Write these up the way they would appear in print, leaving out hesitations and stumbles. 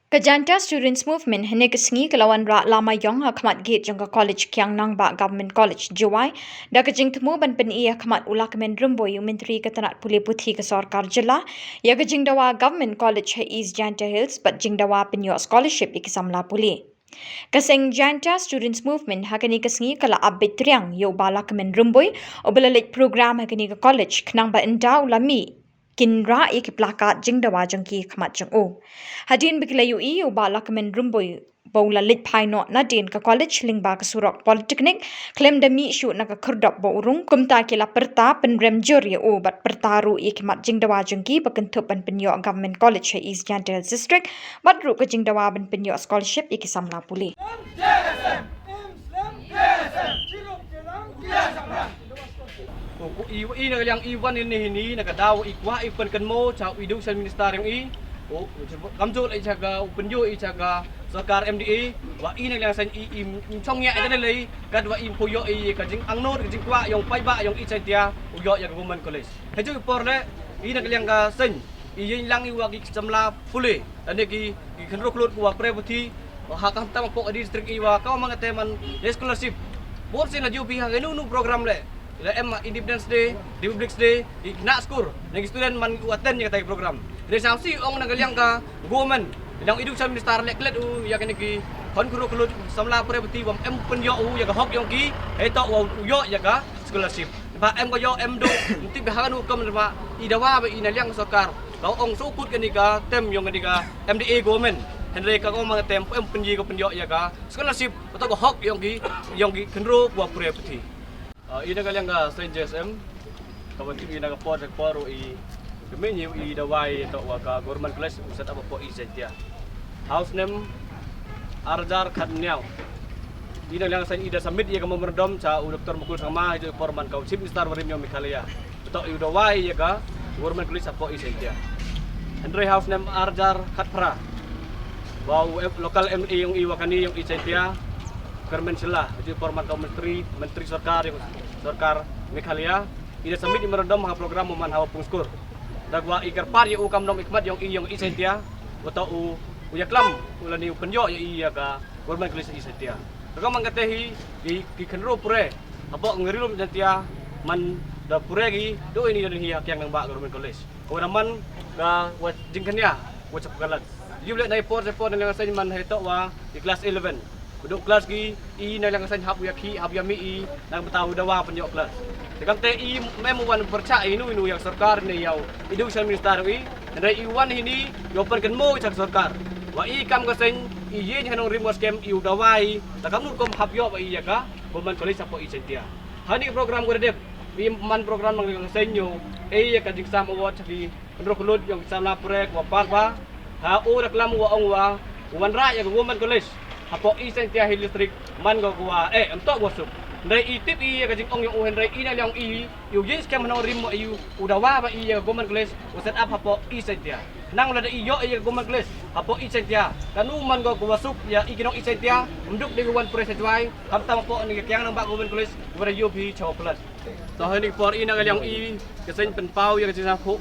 Kajanta Students Movement hene kesengi kelawan ra lama yong khmat gate jongka college kyang nang ba government college Jawai da kejing temu ban pen iya khmat ula kemen rumboy menteri ketanat puli puthi ke sarkar jela ya kejing dawa government college East Janta Hills but jing dawa penyo scholarship ikisamla puli Kaseng Janta Students Movement hakani kesengi kala abit triang yo bala kemen rumboy obelalik program hakani ke college kenang ba endau lami kinra iki plakat jing dawa jangki khmat jang o hadin biklayu I ubala kemen rumboy bawla lit paino na din ka college lingba ka surok polytechnic claim demi shu na ka kurdap bo urung kumta kila perta penrem juri o bat pertaru iki khmat jing dawa jangki pakentup ban penyo government college East Janta District bat ru ka jing dawa ban penyo scholarship iki samla puli I yang Iwan ini nakadaw ikwa ipan mo sa education ministerium I o kamjol ay jaga upenjo I jaga sarkar MDA wa I yang san I chong ya ida lay kadwa I puyo I kajing angnor kajing kwa yung paiba yung ichaitia uyo ya government college hejo porle I yang ka sen I lang I wagi samla puli ane ki khenro klot wa prebuti hakam tam po district I wa ka mga teman scholarship bor sin na jubi ha nu program le ila Independence Day, Republic Day, ikna skur. Nang student man attend yang tay program. Dari samsi ong nagaliang ka government. Ilang education minister leklet ya kini ki kon kuro kulut samla prebeti wam penyo ya ka hok yang ki eto yo ya ka scholarship. Ba ko yo do ti bahagan hukum ma idawa ba inaliang sarkar. Kau ong sukut kani ka tem yang kani ka MDA government. Henry ka ko mga tem penyo ya ka scholarship atau ka hok yang ki kenro wa prebeti. Ina kaliang ka Saint JSM kawanti ina ka pod poro I kemenyi I dawai to wa ka government college usat apa po I Sentia house name Arjar Khatniaw ina kaliang Saint Ida Samit ia ka memerdom sa Dr. Mukul Sama itu forman ka chief minister Warimyo Mikhalia to I dawai ia ka government college apa I Sentia Andre house name Arjar Khatpra wow local MA yung iwa kani yung I Sentia Kermensela itu format menteri sarkar Meghalaya ida samit di meredom ha program man hawa pungskur dagwa ikarpar ya ukam nom ikmat yung Isentia atau uyaklam ulan ni penyo ya iya ka government college Isentia daga mangkatehi di kenro pure apa ngerilum Isentia man da pure gi do ini dari hiak yang ba government college ko naman da wa jingkanya wa capgalat jublet na report yang sa man heto wa di class 11 Budok kelas ki I na lang san hab yaki hab yami I nang betahu dawa penyo kelas. Tekam te I memuan percaya inu yang sarkar ni yau education minister I dari iwan ini yopan kan mo isak sarkar. Wa I kam ka sen I ye hanong remote scam I dawai takam nur kom hab yo ba I ka government college apo I Sentia. Hani program ko dep I man program mang sen yo ya ka exam award di ndrokulod yung exam na prek wa parba ha o reklam wa ong wa wanra ya government college Apo Isentia District man go gua entok wasuk ndai itip I kajing ong yung uhen rai ina yang I yu jins kam no rim mo yu udawa ba I government college set up apo Isentia nang lada iyo I government college apo Isentia kanu man go wasuk ya ikinong Isentia unduk di wan president wai hamta po ni kyang nang ba government college wara UP chaw plus to hani por ina yang I kesen penpau ya kajing sapu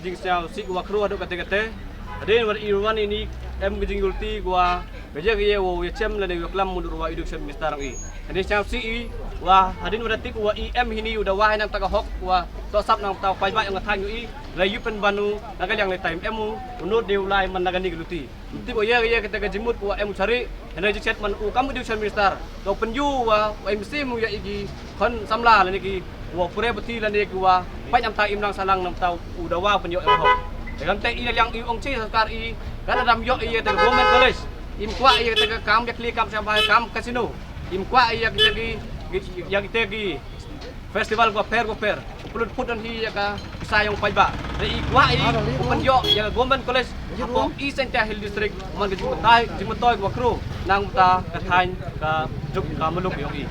jing sa sik wa kru adu kate adin war irwan ini kajing ulti gua Kerja kaya wo cem la ne klam mundur wa education minister I. Ani chau CE wa hadin wadatik wa EM hini udah wa nang taga hok wa to sap nang tau pai ba yang thang I la yu pen banu naga yang le time emu unut de ulai man naga ni geluti. Ti bo ya kita ka jimut wa emu cari henai chat man u kam education minister to penju wa MC mu ya igi kon samla la ni ki wa pure beti la ni ki wa pai am ta im nang salang nang tau udah wa penyo em hok. Dengan te ina yang I ong chi sarkar I kan adam yo I te government college imkwa iya kita kam yakli kam sampai kam casino imkwa iya kita gi festival gua fair pulut pudan hi ya ka sayang paiba dari ikwa I penjo ya government college Apa East and Hill District man ke jumtai jumtai wa kru nang ta ka thain ka juk ka muluk yong i